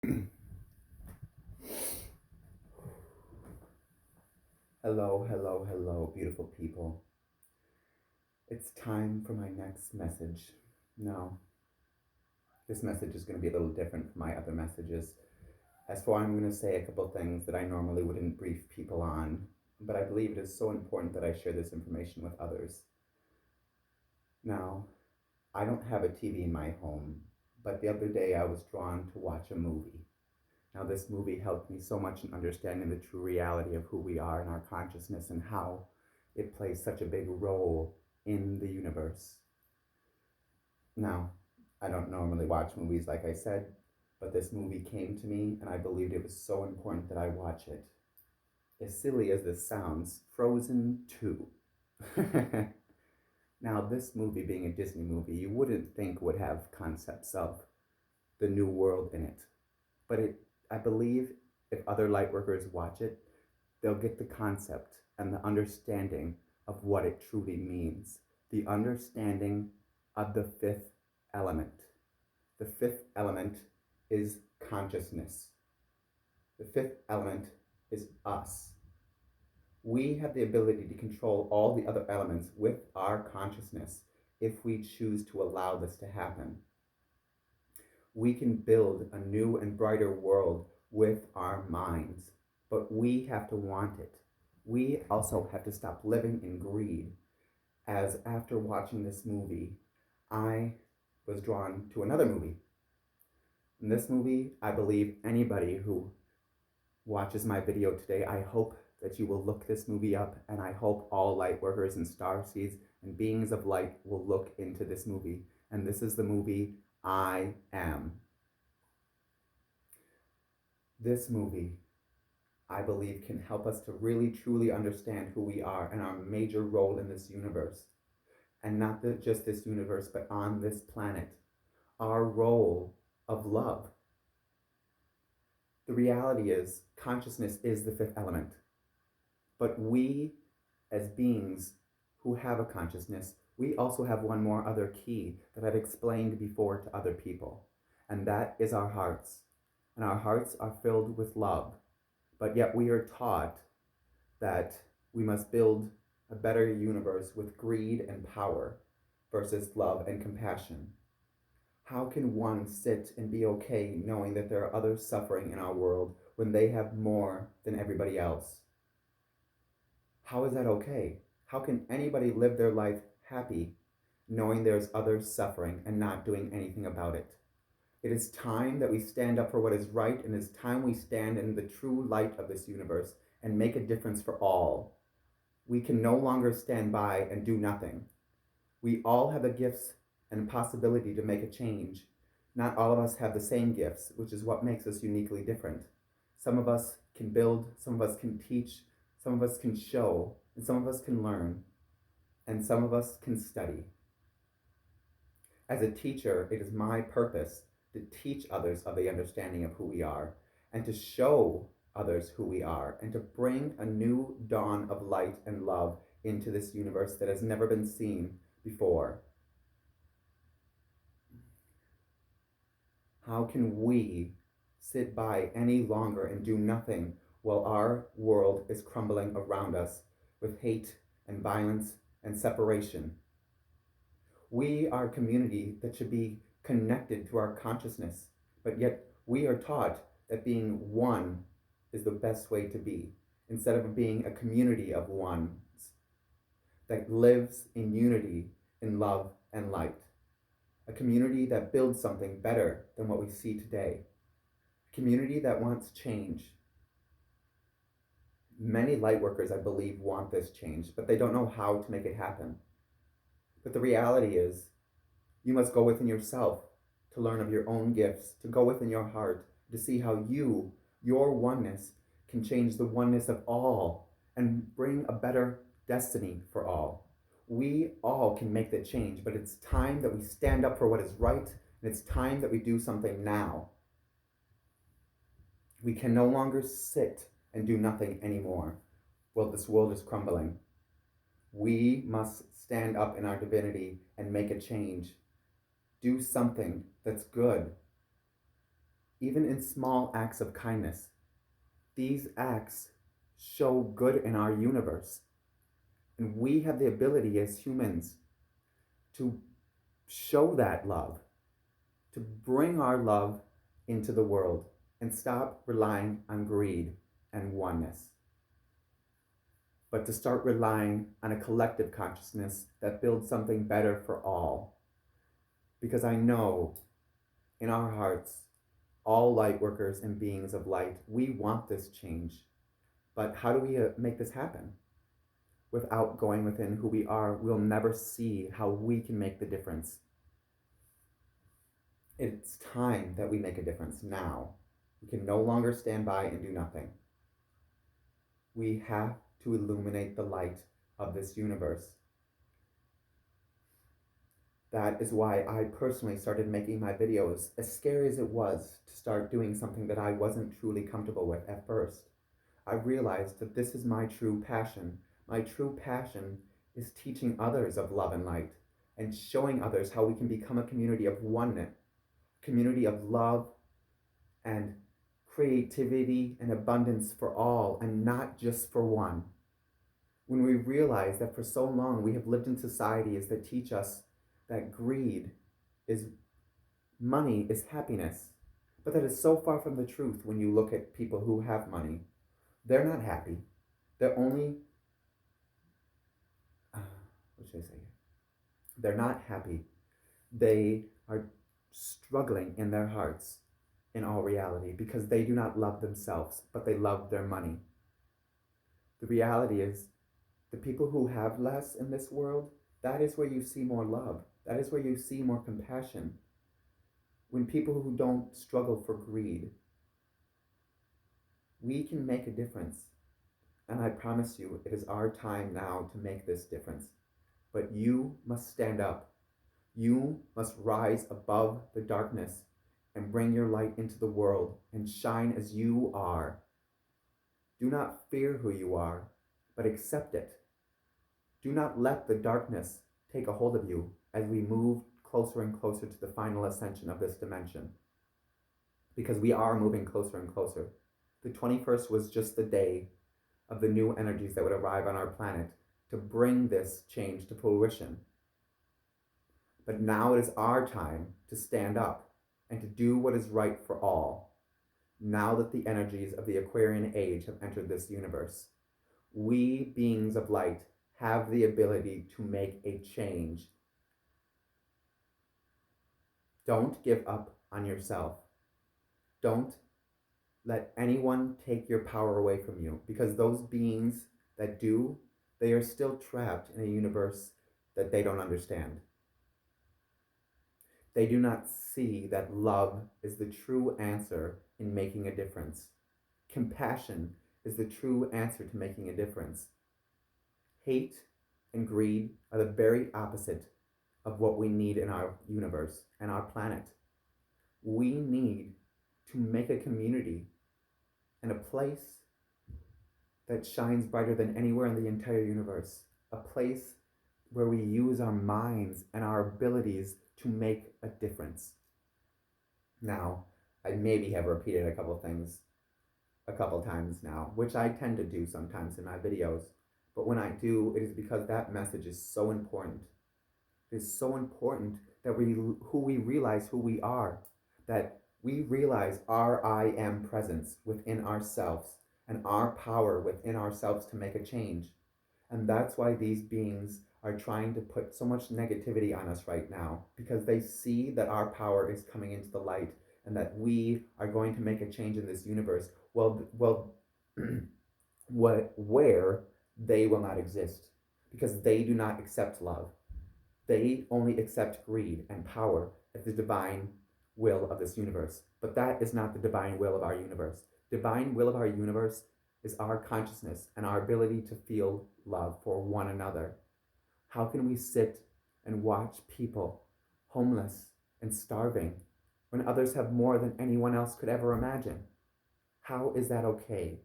Hello, hello, hello, beautiful people. It's time for my next message. Now, this message is going to be a little different from my other messages. As for I'm going to say a couple things that I normally wouldn't brief people on, but I believe it is so important that I share this information with others. Now, I don't have a TV in my home, but the other day I was drawn to watch a movie. Now, this movie helped me so much in understanding the true reality of who we are and our consciousness and how it plays such a big role in the universe. Now, I don't normally watch movies, like I said, but this movie came to me and I believed it was so important that I watch it. As silly as this sounds, Frozen 2. Now, this movie being a Disney movie, you wouldn't think would have concepts of the new world in it. But I believe if other lightworkers watch it, they'll get the concept and the understanding of what it truly means. The understanding of the fifth element. The fifth element is consciousness. The fifth element is us. We have the ability to control all the other elements with our consciousness if we choose to allow this to happen. We can build a new and brighter world with our minds, but we have to want it. We also have to stop living in greed. As after watching this movie, I was drawn to another movie. In this movie, I believe anybody who watches my video today, I hope that you will look this movie up, and I hope all light workers and star seeds and beings of light will look into this movie. And this is the movie I Am. This movie, I believe, can help us to really truly understand who we are and our major role in this universe. And not just this universe, but on this planet. Our role of love. The reality is, consciousness is the fifth element. But we, as beings who have a consciousness, we also have one more other key that I've explained before to other people, and that is our hearts. And our hearts are filled with love, but yet we are taught that we must build a better universe with greed and power versus love and compassion. How can one sit and be okay knowing that there are others suffering in our world when they have more than everybody else? How is that okay? How can anybody live their life happy knowing there's others suffering and not doing anything about it? It is time that we stand up for what is right, and it is time we stand in the true light of this universe and make a difference for all. We can no longer stand by and do nothing. We all have the gifts and possibility to make a change. Not all of us have the same gifts, which is what makes us uniquely different. Some of us can build, some of us can teach, some of us can show, and some of us can learn, and some of us can study. As a teacher, it is my purpose to teach others of the understanding of who we are and to show others who we are and to bring a new dawn of light and love into this universe that has never been seen before. How can we sit by any longer and do nothing while our world is crumbling around us with hate and violence and separation? We are a community that should be connected to our consciousness, but yet we are taught that being one is the best way to be, instead of being a community of ones that lives in unity, in love and light. A community that builds something better than what we see today. A community that wants change. Many lightworkers, I believe, want this change, but they don't know how to make it happen. But the reality is, you must go within yourself to learn of your own gifts, to go within your heart, to see how you, your oneness, can change the oneness of all and bring a better destiny for all. We all can make the change, but it's time that we stand up for what is right, and it's time that we do something now. We can no longer sit and do nothing anymore while this world is crumbling. We must stand up in our divinity and make a change. Do something that's good. even in small acts of kindness. These acts show good in our universe. And we have the ability as humans to show that love, to bring our love into the world and stop relying on greed and oneness, but to start relying on a collective consciousness that builds something better for all. Because I know in our hearts, all light workers and beings of light, we want this change. But how do we make this happen? Without going within who we are, we'll never see how we can make the difference. It's time that we make a difference now. We can no longer stand by and do nothing. We have to illuminate the light of this universe. That is why I personally started making my videos, as scary as it was to start doing something that I wasn't truly comfortable with at first. I realized that this is my true passion. My true passion is teaching others of love and light and showing others how we can become a community of oneness, community of love and creativity and abundance for all and not just for one. When we realize that for so long we have lived in societies that teach us that greed is money is happiness, but that is so far from the truth. When you look at people who have money, they're not happy. They're only, what should I say? They're not happy. They are struggling in their hearts in all reality because they do not love themselves, but they love their money. The reality is the people who have less in this world, that is where you see more love. That is where you see more compassion. When people who don't struggle for greed, we can make a difference. And I promise you, it is our time now to make this difference. But you must stand up. You must rise above the darkness and bring your light into the world and shine as you are. Do not fear who you are, but accept it. Do not let the darkness take a hold of you as we move closer and closer to the final ascension of this dimension. Because we are moving closer and closer. The 21st was just the day of the new energies that would arrive on our planet to bring this change to fruition. But now it is our time to stand up and to do what is right for all. Now that the energies of the Aquarian age have entered this universe, we beings of light have the ability to make a change. Don't give up on yourself. Don't let anyone take your power away from you, because those beings that do, they are still trapped in a universe that they don't understand. They do not see that love is the true answer in making a difference. Compassion is the true answer to making a difference. Hate and greed are the very opposite of what we need in our universe and our planet. We need to make a community and a place that shines brighter than anywhere in the entire universe. A place where we use our minds and our abilities to make a difference. Now, I maybe have repeated a couple things a couple times now, which I tend to do sometimes in my videos. But when I do, it is because that message is so important. It is so important that we realize who we are, that we realize our I am presence within ourselves and our power within ourselves to make a change. And that's why these beings are trying to put so much negativity on us right now, because they see that our power is coming into the light and that we are going to make a change in this universe. Well, where they will not exist, because they do not accept love. They only accept greed and power as the divine will of this universe. But that is not the divine will of our universe. Divine will of our universe is our consciousness and our ability to feel love for one another. How can we sit and watch people homeless and starving when others have more than anyone else could ever imagine? How is that okay?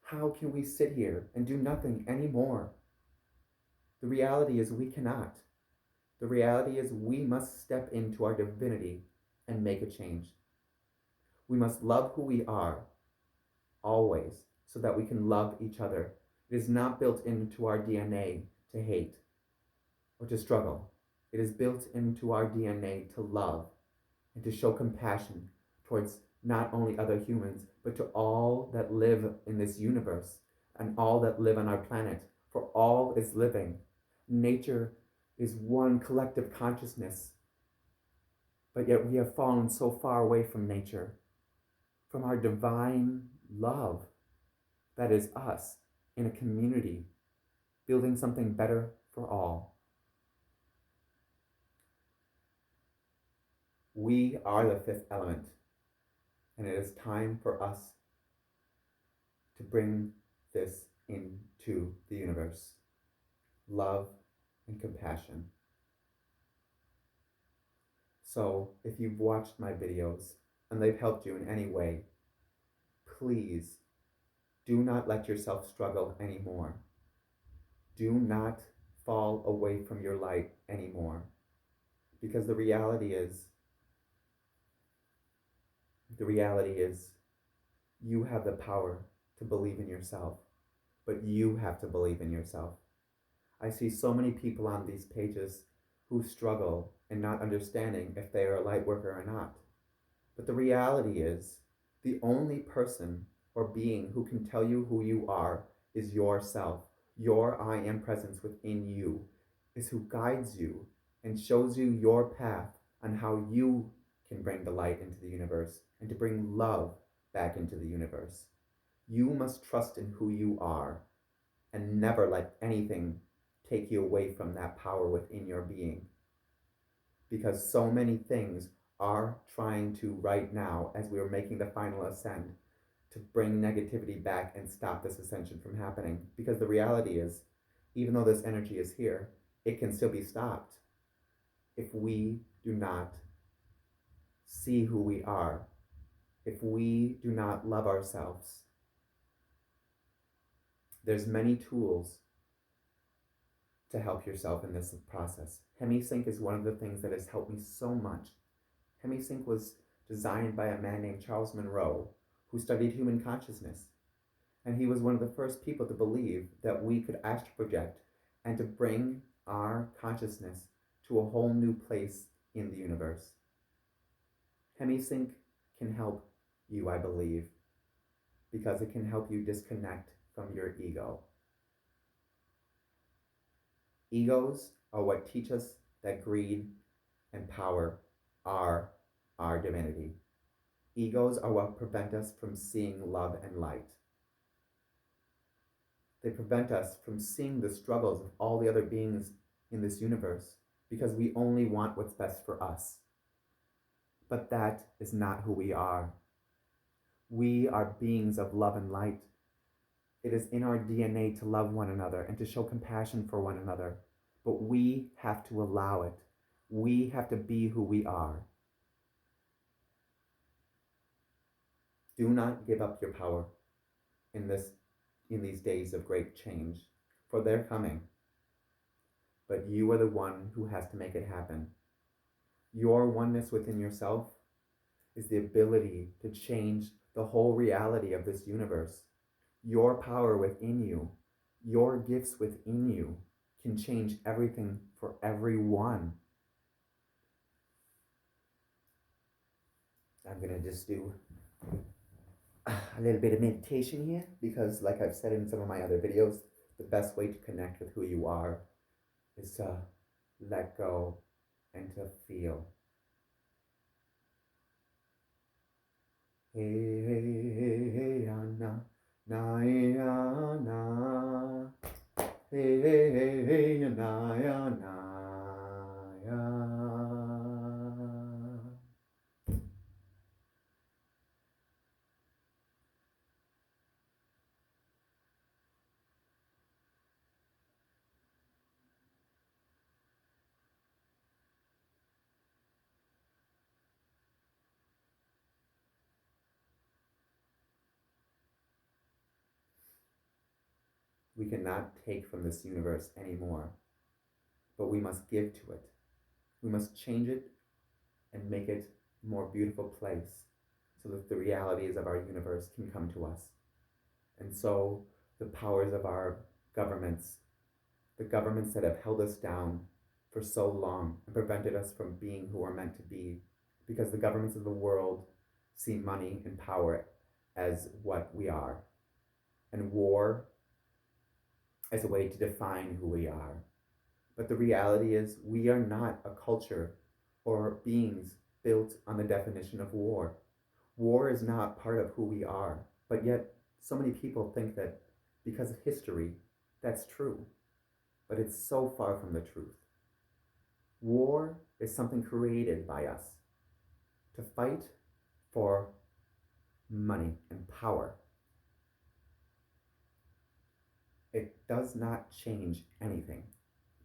How can we sit here and do nothing anymore? The reality is we cannot. The reality is we must step into our divinity and make a change. We must love who we are, always, so that we can love each other. It is not built into our DNA to hate or to struggle. It is built into our DNA to love and to show compassion towards not only other humans, but to all that live in this universe and all that live on our planet, for all is living. Nature is one collective consciousness, but yet we have fallen so far away from nature, from our divine love that is us in a community, building something better for all. We are the fifth element, and it is time for us to bring this into the universe. Love and compassion. So if you've watched my videos and they've helped you in any way, please do not let yourself struggle anymore. Do not fall away from your light anymore. Because the reality is you have the power to believe in yourself, but you have to believe in yourself. I see so many people on these pages who struggle in not understanding if they are a light worker or not. But the reality is, the only person or being who can tell you who you are is yourself. Your I am presence within you is who guides you and shows you your path on how you can bring the light into the universe and to bring love back into the universe. You must trust in who you are and never let anything take you away from that power within your being. Because so many things are trying to right now, as we are making the final ascend, to bring negativity back and stop this ascension from happening. Because the reality is, even though this energy is here, it can still be stopped if we do not see who we are, if we do not love ourselves. There's many tools to help yourself in this process. HemiSync is one of the things that has helped me so much. HemiSync was designed by a man named Charles Monroe, who studied human consciousness. And he was one of the first people to believe that we could astral project and to bring our consciousness to a whole new place in the universe. HemiSync can help you, I believe, because it can help you disconnect from your ego. Egos are what teach us that greed and power are our divinity. Egos are what prevent us from seeing love and light. They prevent us from seeing the struggles of all the other beings in this universe because we only want what's best for us. But that is not who we are. We are beings of love and light. It is in our DNA to love one another and to show compassion for one another. But we have to allow it. We have to be who we are. Do not give up your power in these days of great change, for they're coming. But you are the one who has to make it happen. Your oneness within yourself is the ability to change the whole reality of this universe. Your power within you, your gifts within you can change everything for everyone. I'm going to just do a little bit of meditation here because, like I've said in some of my other videos, the best way to connect with who you are is to let go and to feel. Hey, hey, hey, hey, na, na, ya, na. Hey, hey, hey, hey, na, ya, na, ya. We cannot take from this universe anymore, but we must give to it. We must change it and make it a more beautiful place so that the realities of our universe can come to us. And so the powers of our governments, the governments that have held us down for so long and prevented us from being who we're meant to be, because the governments of the world see money and power as what we are, and war as a way to define who we are. But the reality is, we are not a culture or beings built on the definition of war. War is not part of who we are, but yet so many people think that because of history, that's true. But it's so far from the truth. War is something created by us to fight for money and power. It does not change anything,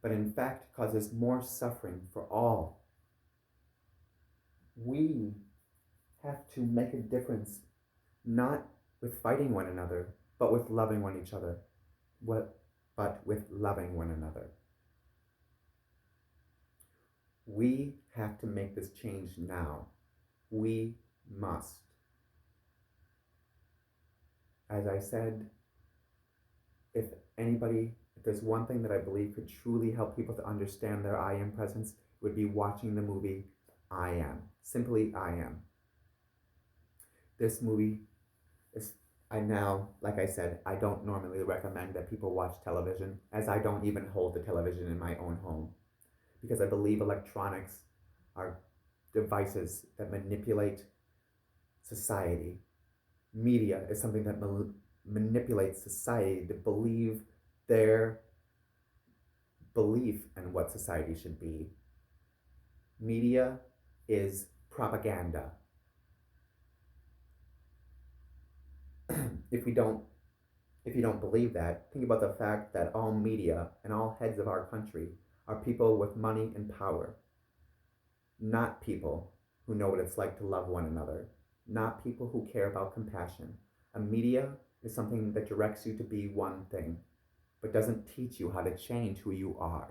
but in fact causes more suffering for all. We have to make a difference, not with fighting one another, but with loving each other. But with loving one another. We have to make this change now. We must. As I said, if there's one thing that I believe could truly help people to understand their I am presence, it would be watching the movie I Am. Simply I Am. This movie is, like I said, I don't normally recommend that people watch television, as I don't even hold the television in my own home, because I believe electronics are devices that manipulate society. Media is something that manipulates society to believe their belief in what society should be. Media is propaganda. If you don't believe that, think about the fact that all media and all heads of our country are people with money and power, not people who know what it's like to love one another, not people who care about compassion. A media is something that directs you to be one thing, but doesn't teach you how to change who you are.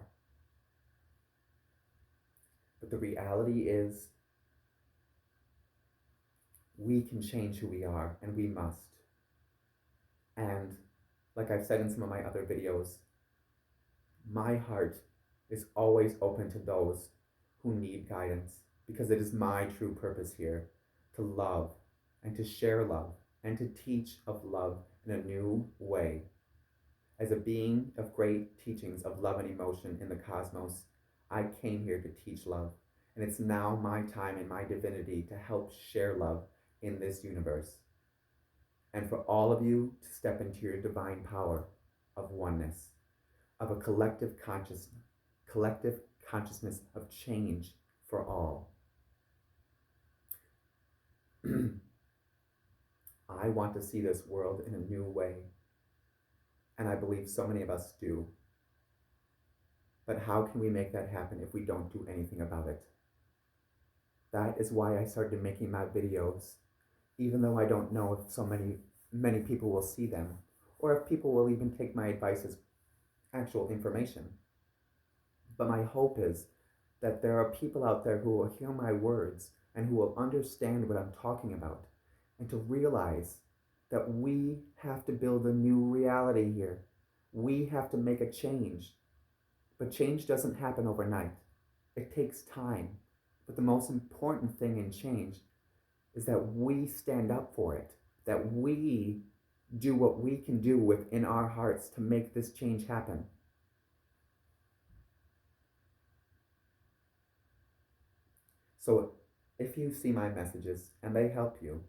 But the reality is, we can change who we are, and we must. And like I've said in some of my other videos, my heart is always open to those who need guidance, because it is my true purpose here to love and to share love and to teach of love in a new way. As a being of great teachings of love and emotion in the cosmos, I came here to teach love, and it's now my time and my divinity to help share love in this universe. And for all of you to step into your divine power of oneness, of a collective consciousness of change for all. I want to see this world in a new way, and I believe so many of us do. But how can we make that happen if we don't do anything about it? That is why I started making my videos, even though I don't know if many people will see them, or if people will even take my advice as actual information. But my hope is that there are people out there who will hear my words and who will understand what I'm talking about, and to realize that we have to build a new reality here. We have to make a change. But change doesn't happen overnight. It takes time. But the most important thing in change is that we stand up for it, that we do what we can do within our hearts to make this change happen. So if you see my messages and they help you,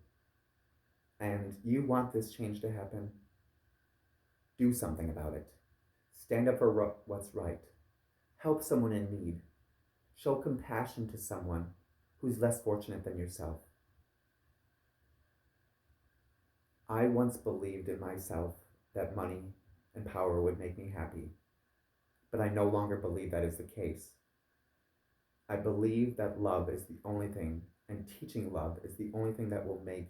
and you want this change to happen, do something about it. Stand up for what's right. Help someone in need. Show compassion to someone who's less fortunate than yourself. I once believed in myself that money and power would make me happy, but I no longer believe that is the case. I believe that love is the only thing, and teaching love is the only thing that will make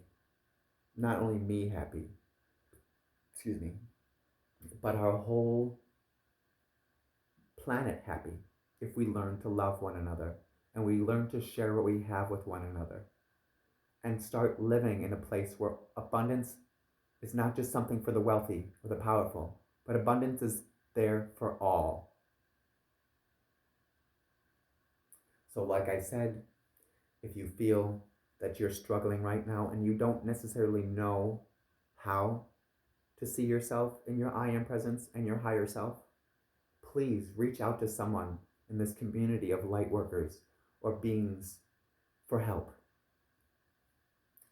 not only me happy, but our whole planet happy if we learn to love one another and we learn to share what we have with one another. and start living in a place where abundance is not just something for the wealthy or the powerful, but abundance is there for all. So, like I said, if you feel that you're struggling right now and you don't necessarily know how to see yourself in your I am presence and your higher self, please reach out to someone in this community of light workers or beings for help.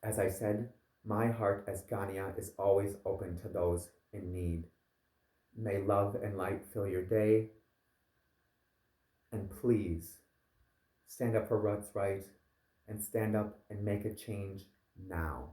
As I said, my heart as Gania is always open to those in need. May love and light fill your day. And please stand up for what's right and stand up and make a change now.